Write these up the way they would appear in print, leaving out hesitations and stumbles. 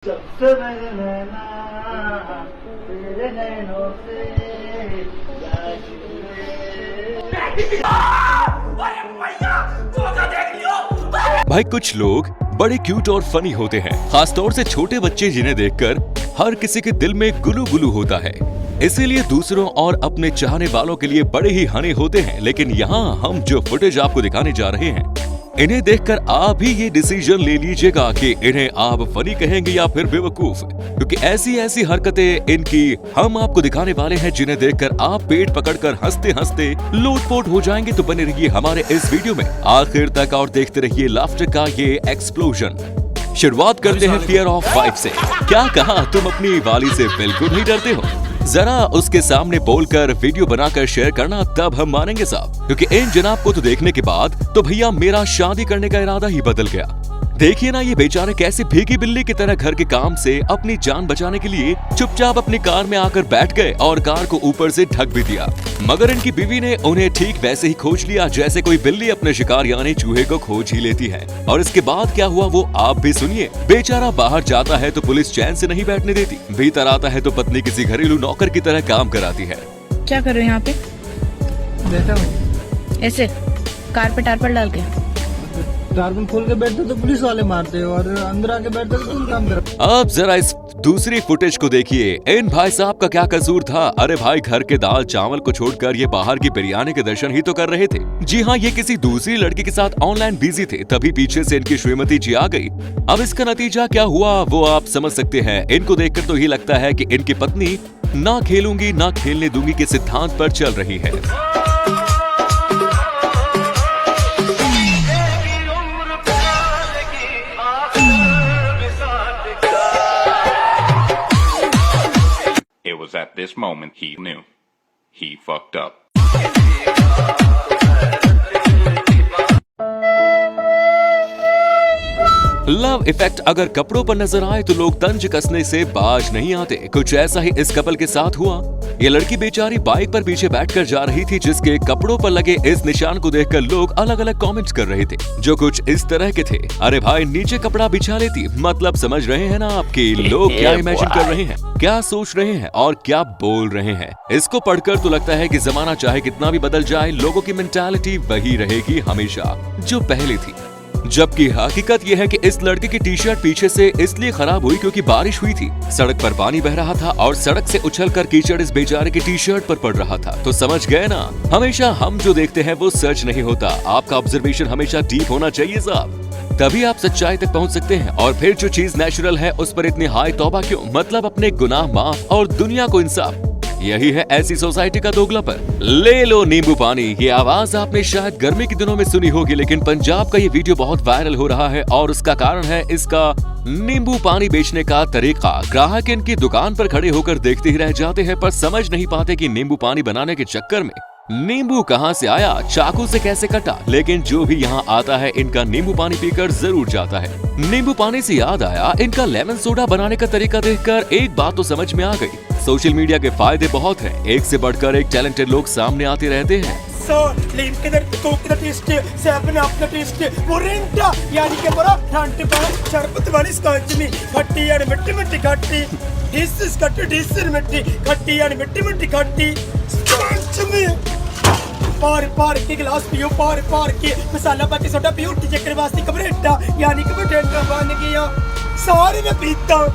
सबसे मेरे नैना तेरे नैनों से भाई कुछ लोग बड़े क्यूट और फनी होते हैं, खासतौर से छोटे बच्चे जिन्हें देखकर हर किसी के दिल में गुलू गुलू होता है। इसीलिए दूसरों और अपने चाहने वालों के लिए बड़े ही हनी होते हैं। लेकिन यहाँ हम जो फुटेज आपको दिखाने जा रहे हैं, इन्हें देखकर आप भी ये डिसीजन ले लीजिएगा कि इन्हें आप फनी कहेंगे या फिर बेवकूफ, क्योंकि ऐसी ऐसी हरकतें इनकी हम आपको दिखाने वाले हैं जिन्हें देखकर आप पेट पकड़कर हंसते हंसते लोटपोट हो जाएंगे। तो बने रहिए हमारे इस वीडियो में आखिर तक और देखते रहिए लाफ्टर का ये एक्सप्लोजन। शुरुआत करते हैं फियर ऑफ वाइफ से। क्या कहा, तुम अपनी वाली से बिल्कुल नहीं डरते हो? जरा उसके सामने बोलकर वीडियो बनाकर शेयर करना, तब हम मानेंगे साहब, क्योंकि इन जनाब को तो देखने के बाद तो भैया मेरा शादी करने का इरादा ही बदल गया। देखिए ना, ये बेचारे कैसे भीगी बिल्ली की तरह घर के काम से अपनी जान बचाने के लिए चुपचाप अपनी कार में आकर बैठ गए और कार को ऊपर से ढक भी दिया। मगर इनकी बीवी ने उन्हें ठीक वैसे ही खोज लिया जैसे कोई बिल्ली अपने शिकार यानी चूहे को खोज ही लेती है। और इसके बाद क्या हुआ वो आप भी सुनिए। बेचारा बाहर जाता है तो पुलिस चैन से नहीं बैठने देती, भीतर आता है तो पत्नी किसी घरेलू नौकर की तरह काम कराती है। क्या कर रहे हो यहाँ पे? बैठा हूँ ऐसे कार पे टारपल डाल के। टारपल खोल के बैठते तो पुलिस वाले मारते हो और अंदर आके बैठते तो तुम काम करो। अब जरा इस दूसरी फुटेज को देखिए। इन भाई साहब का क्या कसूर था? अरे भाई, घर के दाल चावल को छोड़कर ये बाहर की बिरयानी के दर्शन ही तो कर रहे थे। जी हाँ, ये किसी दूसरी लड़की के साथ ऑनलाइन बिजी थे, तभी पीछे से इनकी श्रीमती जी आ गई। अब इसका नतीजा क्या हुआ वो आप समझ सकते हैं। इनको देखकर तो ये लगता है कि इनकी पत्नी ना खेलूंगी ना खेलने दूंगी के सिद्धांत पर चल रही है। It was at this moment he knew. He fucked up. Love effect अगर कपड़ों पर नजर आए तो लोग तंज कसने से बाज नहीं आते। कुछ ऐसा ही इस कपल के साथ हुआ। ये लड़की बेचारी बाइक पर पीछे बैठकर जा रही थी, जिसके कपड़ों पर लगे इस निशान को देखकर लोग अलग अलग कमेंट्स कर रहे थे, जो कुछ इस तरह के थे। अरे भाई, नीचे कपड़ा बिछा लेती। मतलब समझ रहे हैं ना आपके लोग क्या इमेजिन कर रहे हैं, क्या सोच रहे हैं और क्या बोल रहे हैं। इसको पढ़कर तो लगता है कि जमाना चाहे कितना भी बदल जाए, लोगों की मेंटालिटी वही रहेगी हमेशा जो पहले थी। जबकि हकीकत यह है कि इस लड़के की टी शर्ट पीछे से इसलिए खराब हुई क्योंकि बारिश हुई थी, सड़क पर पानी बह रहा था और सड़क से उछलकर कीचड़ इस बेचारे की टी शर्ट पर पड़ रहा था। तो समझ गए ना, हमेशा हम जो देखते हैं वो सच नहीं होता। आपका ऑब्जर्वेशन हमेशा डीप होना चाहिए साहब, तभी आप सच्चाई तक पहुंच सकते हैं। और फिर जो चीज नेचुरल है उस पर इतनी हाई तौबा क्यों? मतलब अपने गुनाह माफ और दुनिया को इंसाफ। यही है ऐसी सोसाइटी का दोगलापन। ले लो नींबू पानी। ये आवाज आपने शायद गर्मी के दिनों में सुनी होगी, लेकिन पंजाब का ये वीडियो बहुत वायरल हो रहा है और उसका कारण है इसका नींबू पानी बेचने का तरीका। ग्राहक इनकी दुकान पर खड़े होकर देखते ही रह जाते हैं, पर समझ नहीं पाते कि नींबू पानी बनाने के चक्कर में नींबू कहां से आया, चाकू से कैसे कटा। लेकिन जो भी यहां आता है इनका नींबू पानी पीकर जरूर जाता है। नींबू पानी से याद आया, इनका लेमन सोडा बनाने का तरीका देखकर एक बात तो समझ में आ गई। सोशल मीडिया के फायदे बहुत हैं, एक से बढ़कर एक टैलेंटेड लोग सामने आते रहते हैं। लीम के दर कोक का टेस्ट, सेवन अप का टेस्ट, मोरिंगा यानी कि बड़ा ठंड पर शरबत वाली स्कॉच में खट्टी और मिट्टी मिट्टी खट्टी, डिस खट्टी डिस मिट्टी खट्टी और मिट्टी मिट्टी खट्टी स्कॉच में पार पार के गिलास पियो, पार पार के मसाला पाके सोडा पियो, टिचकर वास्ते कबरेटा यानी कि बटेंडा बन गया सारे में पीता।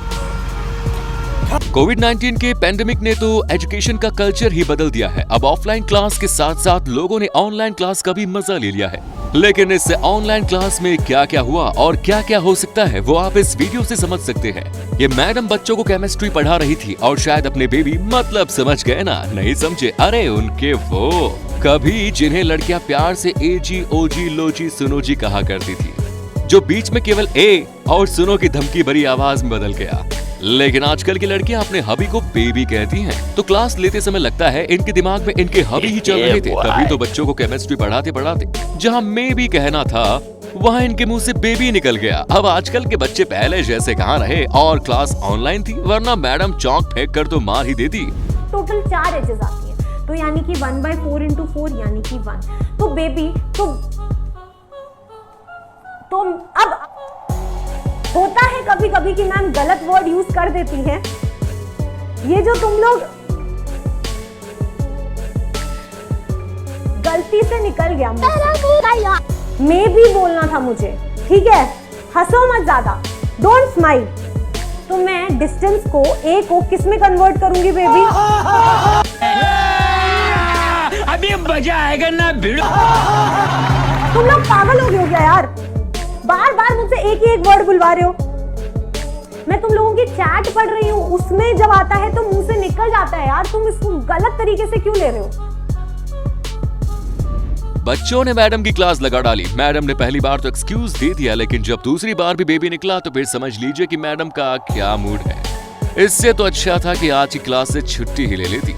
कोविड-19 के पेंडेमिक ने तो एजुकेशन का कल्चर ही बदल दिया है। अब ऑफलाइन क्लास के साथ साथ लोगों ने ऑनलाइन क्लास का भी मजा ले लिया है। लेकिन इससे ऑनलाइन क्लास में क्या क्या हुआ और क्या क्या हो सकता है वो आप इस वीडियो से समझ सकते हैं। ये मैडम बच्चों को केमिस्ट्री पढ़ा रही थी और शायद अपने बेबी, मतलब समझ गए ना, नहीं समझे? अरे उनके वो कभी जिन्हें लड़कियां प्यार से एजी ओजी लोजी सुनोजी कहा करती थी, जो बीच में केवल ए और सुनो की धमकी भरी आवाज में बदल गया। लेकिन आजकल की लड़कियां अपने हबी को बेबी कहती हैं, तो क्लास लेते समय लगता है इनके दिमाग में इनके हबी ही चल रहे थे। तभी तो बच्चों को केमिस्ट्री पढ़ाते पढ़ाते जहां मे भी कहना था वहां इनके मुंह से बेबी निकल गया। अब आजकल के बच्चे पहले जैसे कहाँ रहे, और क्लास ऑनलाइन थी, वरना मैडम चौक फेंक कर तो मार ही देती। टोटल 4 एजेस आती है, तो यानी कि 1/4 into 4 यानी कि 1। तो बेबी तो अब होता है कभी कभी कि मैम गलत वर्ड यूज कर देती हैं। ये जो तुम लोग गलती से निकल गया मुझसे, मैं भी बोलना था मुझे, ठीक है? हंसो मत ज्यादा, डोंट स्माइल। तो मैं डिस्टेंस को ए को किस में कन्वर्ट करूंगी बेबी? अभी मजा आएगा ना भिड़ो। तुम लोग पागल हो गए हो क्या यार? बार बार मुझसे एक ही एक वर्ड बुलवा रहे हो। मैं तुम लोगों की चैट पढ़ रही हूँ, उसमें जब आता है तो मुंह से निकल जाता है यार। तुम इसको गलत तरीके से क्यों ले रहे हो? बच्चों ने मैडम की क्लास लगा डाली। मैडम ने पहली बार तो एक्सक्यूज दे दिया, लेकिन जब दूसरी बार भी बेबी निकला तो फिर समझ लीजिए कि मैडम का क्या मूड है। इससे तो अच्छा था कि आज की क्लास से छुट्टी ही ले लेती।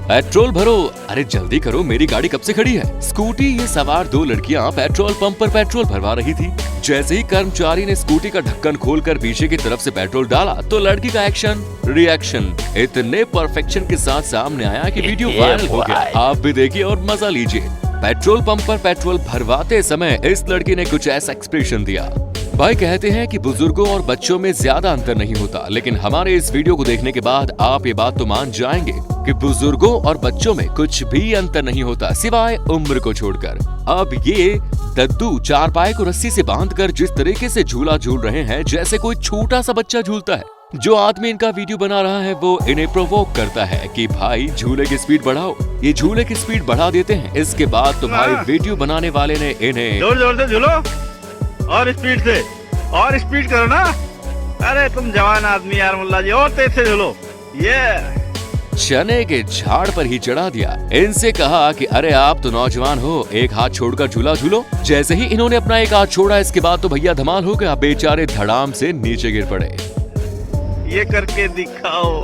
पेट्रोल भरो, अरे जल्दी करो, मेरी गाड़ी कब से खड़ी है। स्कूटी ये सवार दो लड़कियां पेट्रोल पंप पर पेट्रोल भरवा रही थी। जैसे ही कर्मचारी ने स्कूटी का ढक्कन खोलकर पीछे की तरफ से पेट्रोल डाला तो लड़की का एक्शन रिएक्शन इतने परफेक्शन के साथ सामने आया कि वीडियो वायरल हो गया। आप भी देखिए और मजा लीजिए। पेट्रोल पंप पर पेट्रोल भरवाते समय इस लड़की ने कुछ ऐसा एक्सप्रेशन दिया। भाई कहते हैं कि बुजुर्गों और बच्चों में ज्यादा अंतर नहीं होता, लेकिन हमारे इस वीडियो को देखने के बाद आप ये बात तो मान जाएंगे कि बुजुर्गों और बच्चों में कुछ भी अंतर नहीं होता सिवाय उम्र को छोड़कर। अब ये दद्दू चारपाई को रस्सी से बांधकर जिस तरीके से झूला झूल रहे हैं जैसे कोई छोटा सा बच्चा झूलता है। जो आदमी इनका वीडियो बना रहा है वो इन्हें प्रोवोक करता है कि भाई झूले की स्पीड बढ़ाओ। ये झूले की स्पीड बढ़ा देते हैं। इसके बाद तो भाई वीडियो बनाने वाले ने इन्हें जोर जोर से झूलो और स्पीड करो ना। अरे तुम जवान आदमी यार मुल्ला जी, और तेज से झूलो। ये चने के झाड़ पर ही चढ़ा दिया। इनसे कहा कि अरे आप तो नौजवान हो, एक हाथ छोड़कर झूला झूलो। जैसे ही इन्होंने अपना एक हाथ छोड़ा इसके बाद तो भैया धमाल हो गया। बेचारे धड़ाम से नीचे गिर पड़े। ये करके दिखाओ।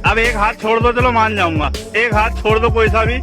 अब एक हाथ छोड़ दो, चलो मान जाऊंगा। एक हाथ छोड़ दो कोई सा भी।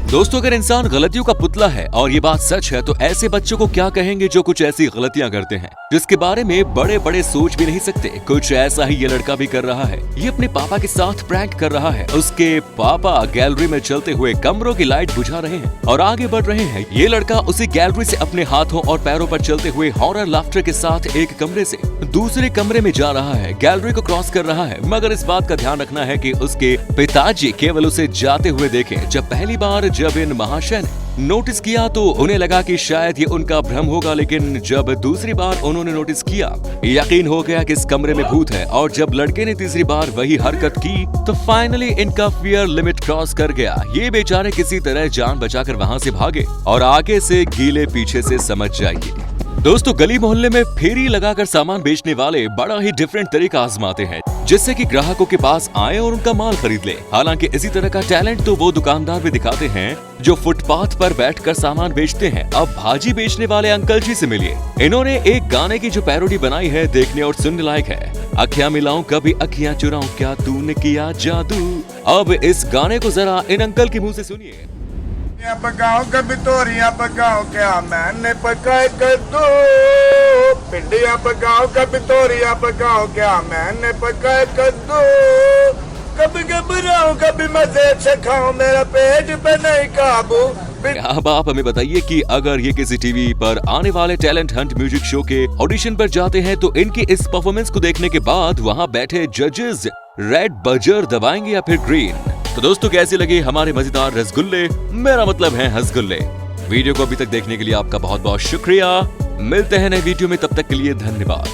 दोस्तों अगर इंसान गलतियों का पुतला है और ये बात सच है तो ऐसे बच्चों को क्या कहेंगे जो कुछ ऐसी गलतियां करते हैं जिसके बारे में बड़े बड़े सोच भी नहीं सकते। कुछ ऐसा ही ये लड़का भी कर रहा है। ये अपने पापा के साथ प्रैंक कर रहा है। उसके पापा गैलरी में चलते हुए कमरों की लाइट बुझा रहे हैं और आगे बढ़ रहे हैं। ये लड़का उसी गैलरी से अपने हाथों और पैरों पर चलते हुए हॉरर लाफ्टर के साथ एक कमरे से दूसरे कमरे में जा रहा है। गैलरी को क्रॉस कर रहा है, मगर इस बात का ध्यान रखना है कि उसके पिताजी केवल उसे जाते हुए देखें। जब पहली बार जब इन महाशय ने नोटिस किया तो उन्हें लगा कि शायद ये उनका भ्रम होगा, लेकिन जब दूसरी बार उन्होंने नोटिस किया यकीन हो गया कि इस कमरे में भूत है। और जब लड़के ने तीसरी बार वही हरकत की तो फाइनली इनका फियर लिमिट क्रॉस कर गया। ये बेचारे किसी तरह जान बचाकर वहां से भागे और आगे से गीले पीछे से समझ जाइए। दोस्तों गली मोहल्ले में फेरी लगाकर सामान बेचने वाले बड़ा ही डिफरेंट तरीका आजमाते हैं जिससे कि ग्राहकों के पास आए और उनका माल खरीद ले। हालांकि इसी तरह का टैलेंट तो वो दुकानदार भी दिखाते हैं जो फुटपाथ पर बैठकर सामान बेचते हैं। अब भाजी बेचने वाले अंकल जी से मिलिए। इन्होंने एक गाने की जो पैरोडी बनाई है देखने और सुनने लायक है। अखियां मिलाऊं कभी अखियां चुराऊं, क्या तूने किया जादू। अब इस गाने को जरा इन अंकल के मुंह से सुनिए। पकाओ कभी तोरियां पकाओ, क्या मैंने पकाए कद्दू। भिंडियां पकाओ कभी तोरियां पकाओ, क्या मैंने पकाए कद्दू। कभी घबराऊं कभी मजे से खाऊं, मेरा पेट पे नहीं काबू। अब आप हमें बताइए कि अगर ये किसी टीवी पर आने वाले टैलेंट हंट म्यूजिक शो के ऑडिशन पर जाते हैं तो इनकी इस परफॉर्मेंस को देखने के बाद वहाँ बैठे जजेस रेड बजर दबाएंगे या फिर ग्रीन। तो दोस्तों कैसे लगे हमारे मजेदार रसगुल्ले, मेरा मतलब है हसगुल्ले। वीडियो को अभी तक देखने के लिए आपका बहुत बहुत शुक्रिया। मिलते हैं नए वीडियो में, तब तक के लिए धन्यवाद।